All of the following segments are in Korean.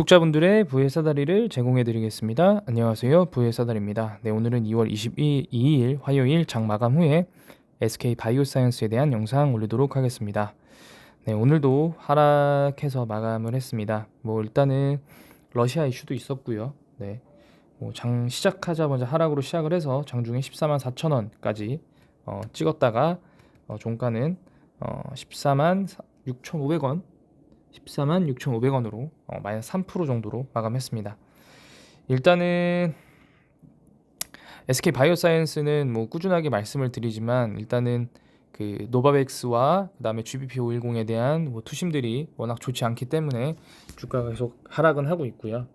구독자분들의 부의 사다리를 제공해 드리겠습니다. 안녕하세요. 부의 사다리입니다. 네, 오늘은 2월 22일 화요일 장 마감 후에 SK 바이오사이언스에 대한 영상 올리도록 하겠습니다. 네, 오늘도 하락해서 마감을 했습니다. 일단은 러시아 이슈도 있었고요. 네. 장 시작하자마자 하락으로 시작을 해서 장중에 14만 4천 원까지 찍었다가 종가는 14만 6,500원 14만 6,500원으로 마이너스 3% 정도로 마감했습니다. 일단은 SK 바이오사이언스는 꾸준하게 말씀을 드리지만 일단은 그 노바백스와 그다음에 GBP510에 대한 투심들이 워낙 좋지 않기 때문에 주가가 계속 하락은 하고 있고요.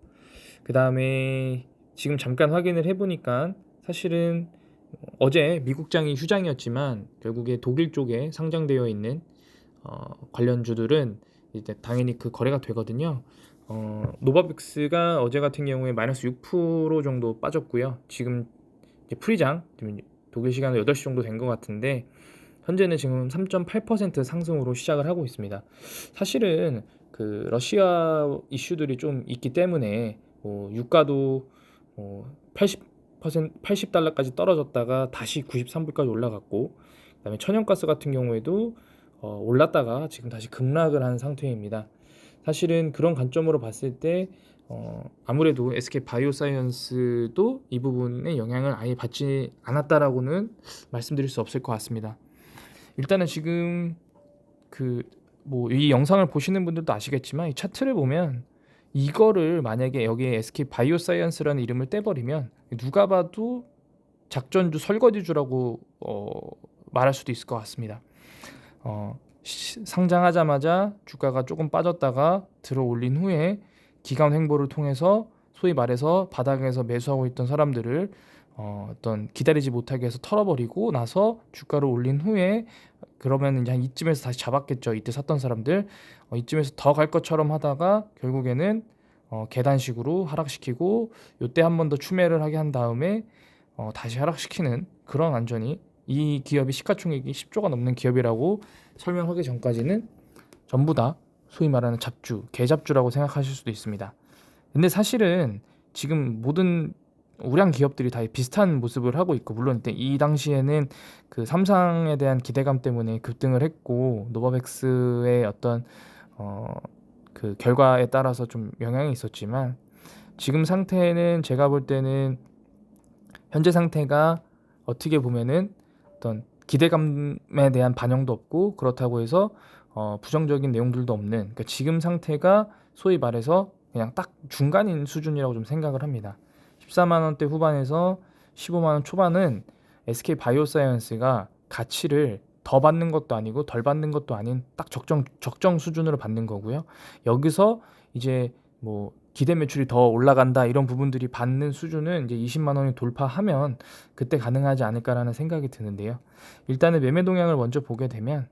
그다음에 지금 잠깐 확인을 해보니까 사실은 어제 미국장이 휴장이었지만 결국에 독일 쪽에 상장되어 있는 관련주들은 이제 당연히 그 거래가 되거든요. 노바백스가 어제 같은 경우에 마이너스 6% 정도 빠졌고요. 지금 이제 프리장 독일 시간으로 8시 정도 된 것 같은데 현재는 지금 3.8% 상승으로 시작을 하고 있습니다. 사실은 그 러시아 이슈들이 좀 있기 때문에 유가도 80달러까지 떨어졌다가 다시 93불까지 올라갔고, 그다음에 천연가스 같은 경우에도 올랐다가 지금 다시 급락을 한 상태입니다. 사실은 그런 관점으로 봤을 때 아무래도 SK 바이오사이언스도 이 부분에 영향을 아예 받지 않았다라고는 말씀드릴 수 없을 것 같습니다. 일단은 지금 이 영상을 보시는 분들도 아시겠지만 이 차트를 보면 이거를 만약에 여기에 SK 바이오사이언스라는 이름을 떼버리면 누가 봐도 작전주 설거지주라고 말할 수도 있을 것 같습니다. 상장하자마자 주가가 조금 빠졌다가 들어 올린 후에 기간 횡보를 통해서 소위 말해서 바닥에서 매수하고 있던 사람들을 어떤 기다리지 못하게 해서 털어버리고 나서 주가를 올린 후에 그러면 이제 한 이쯤에서 다시 잡았겠죠. 이때 샀던 사람들 이쯤에서 더 갈 것처럼 하다가 결국에는 계단식으로 하락시키고 요때 한 번 더 추매를 하게 한 다음에 다시 하락시키는 그런 안전이, 이 기업이 시가총액이 10조가 넘는 기업이라고 설명하기 전까지는 전부 다 소위 말하는 잡주, 개잡주라고 생각하실 수도 있습니다. 근데 사실은 지금 모든 우량 기업들이 다 비슷한 모습을 하고 있고, 물론 이 당시에는 그 삼성에 대한 기대감 때문에 급등을 했고 노바백스의 어떤 그 결과에 따라서 좀 영향이 있었지만, 지금 상태는 제가 볼 때는 현재 상태가 어떻게 보면은 어떤 기대감에 대한 반영도 없고, 그렇다고 해서 부정적인 내용들도 없는, 그러니까 지금 상태가 소위 말해서 그냥 딱 중간인 수준이라고 좀 생각을 합니다. 14만 원대 후반에서 15만 원 초반은 SK 바이오사이언스가 가치를 더 받는 것도 아니고 덜 받는 것도 아닌 딱 적정 수준으로 받는 거고요. 여기서 이제 기대 매출이 더 올라간다 이런 부분들이 받는 수준은 이제 20만 원이 돌파하면 그때 가능하지 않을까라는 생각이 드는데요. 일단은 매매 동향을 먼저 보게 되면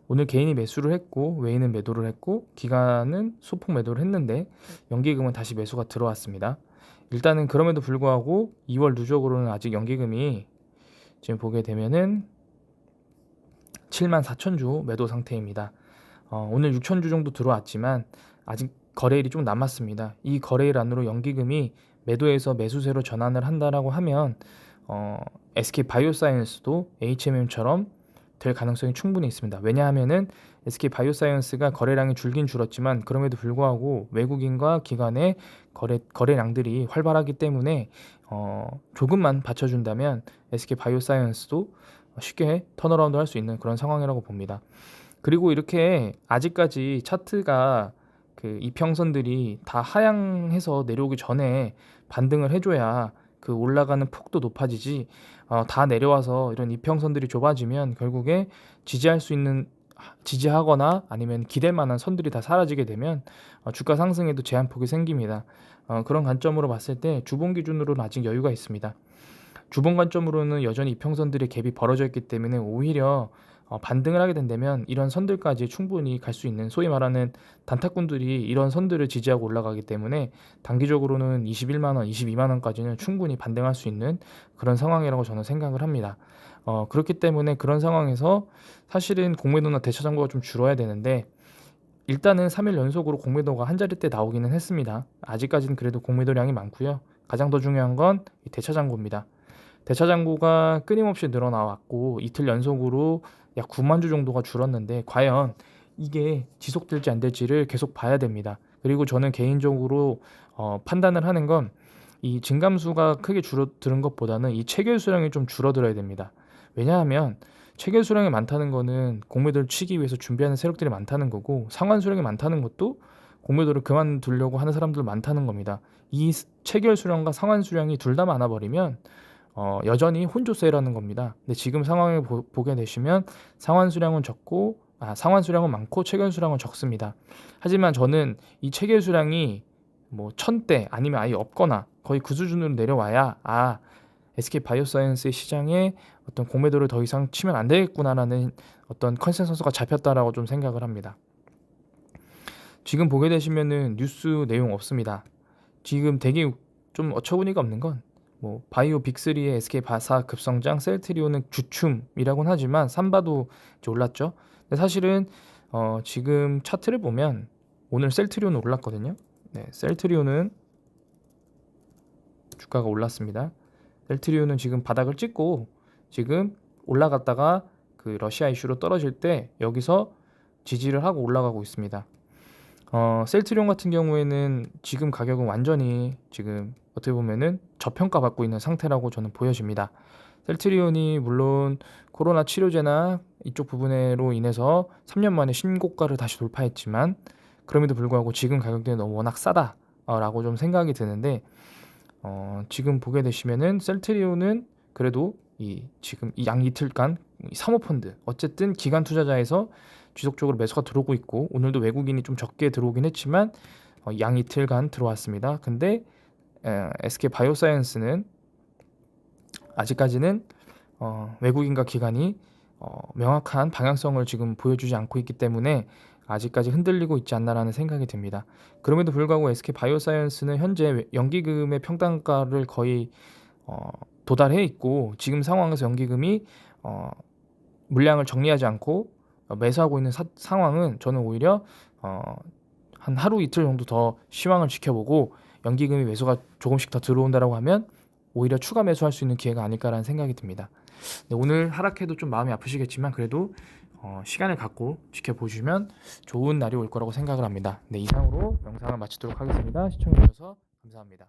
오늘 개인이 매수를 했고 외인은 매도를 했고 기관은 소폭 매도를 했는데 연기금은 다시 매수가 들어왔습니다. 일단은 그럼에도 불구하고 2월 누적으로는 아직 연기금이 지금 보게 되면은 7만 4천 주 매도 상태입니다. 오늘 6천 주 정도 들어왔지만 아직 거래일이 좀 남았습니다. 이 거래일 안으로 연기금이 매도에서 매수세로 전환을 한다라고 하면 SK 바이오사이언스도 HMM처럼 될 가능성이 충분히 있습니다. 왜냐하면은 SK 바이오사이언스가 거래량이 줄긴 줄었지만 그럼에도 불구하고 외국인과 기관의 거래량들이 활발하기 때문에 조금만 받쳐준다면 SK 바이오사이언스도 쉽게 턴어라운드 할 수 있는 그런 상황이라고 봅니다. 그리고 이렇게 아직까지 차트가 그 이평선들이 다 하향해서 내려오기 전에 반등을 해줘야 그 올라가는 폭도 높아지지, 다 내려와서 이런 이평선들이 좁아지면 결국에 지지하거나 아니면 기댈 만한 선들이 다 사라지게 되면 주가 상승에도 제한폭이 생깁니다. 그런 관점으로 봤을 때 주봉 기준으로는 아직 여유가 있습니다. 주봉 관점으로는 여전히 이평선들의 갭이 벌어져 있기 때문에 오히려 반등을 하게 된다면 이런 선들까지 충분히 갈 수 있는, 소위 말하는 단타꾼들이 이런 선들을 지지하고 올라가기 때문에 단기적으로는 21만 원, 22만 원까지는 충분히 반등할 수 있는 그런 상황이라고 저는 생각을 합니다. 그렇기 때문에 그런 상황에서 사실은 공매도나 대차 잔고가 좀 줄어야 되는데 일단은 3일 연속으로 공매도가 한 자릿대 나오기는 했습니다. 아직까지는 그래도 공매도량이 많고요. 가장 더 중요한 건 대차장고입니다. 대차장고가 끊임없이 늘어나왔고 이틀 연속으로 약 9만 주 정도가 줄었는데 과연 이게 지속될지 안 될지를 계속 봐야 됩니다. 그리고 저는 개인적으로 판단을 하는 건 이 증감수가 크게 줄어드는 것보다는 이 체결 수량이 좀 줄어들어야 됩니다. 왜냐하면 체결 수량이 많다는 거는 공매도를 치기 위해서 준비하는 세력들이 많다는 거고, 상환 수량이 많다는 것도 공매도를 그만두려고 하는 사람들 많다는 겁니다. 이 체결 수량과 상환 수량이 둘 다 많아버리면 여전히 혼조세라는 겁니다. 근데 지금 상황을 보게 되시면 상환 수량은 적고 상환 수량은 많고 체결 수량은 적습니다. 하지만 저는 이 체결 수량이 뭐 1000대 아니면 아예 없거나 거의 그 수준으로 내려와야 SK바이오사이언스의 시장에 어떤 공매도를 더 이상 치면 안 되겠구나라는 어떤 컨센서스가 잡혔다라고 좀 생각을 합니다. 지금 보게 되시면은 뉴스 내용 없습니다. 지금 되게 좀 어처구니가 없는 건 뭐 바이오 빅3의 SK바사 급성장, 셀트리온은 주춤이라고는 하지만 삼바도 이제 올랐죠. 근데 사실은 지금 차트를 보면 오늘 셀트리온은 올랐거든요. 네, 셀트리온은 주가가 올랐습니다. 셀트리온은 지금 바닥을 찍고 지금 올라갔다가 그 러시아 이슈로 떨어질 때 여기서 지지를 하고 올라가고 있습니다. 셀트리온 같은 경우에는 지금 가격은 완전히 지금 어떻게 보면은 저평가받고 있는 상태라고 저는 보여집니다. 셀트리온이 물론 코로나 치료제나 이쪽 부분으로 인해서 3년 만에 신고가를 다시 돌파했지만 그럼에도 불구하고 지금 가격대는 너무 워낙 싸다라고 좀 생각이 드는데 지금 보게 되시면은 셀트리온은 그래도 지금 이 양 이틀간 사모펀드 어쨌든 기관 투자자에서 지속적으로 매수가 들어오고 있고 오늘도 외국인이 좀 적게 들어오긴 했지만 양 이틀간 들어왔습니다. 근데 SK바이오사이언스는 아직까지는 외국인과 기관이 명확한 방향성을 지금 보여주지 않고 있기 때문에 아직까지 흔들리고 있지 않나라는 생각이 듭니다. 그럼에도 불구하고 SK바이오사이언스는 현재 연기금의 평단가를 거의 도달해 있고 지금 상황에서 연기금이 물량을 정리하지 않고 매수하고 있는 상황은 저는 오히려 한 하루 이틀 정도 더 시황을 지켜보고 연기금이 매수가 조금씩 더 들어온다라고 하면 오히려 추가 매수할 수 있는 기회가 아닐까라는 생각이 듭니다. 네, 오늘 하락해도 좀 마음이 아프시겠지만 그래도 시간을 갖고 지켜보시면 좋은 날이 올 거라고 생각을 합니다. 네, 이상으로 영상을 마치도록 하겠습니다. 시청해주셔서 감사합니다.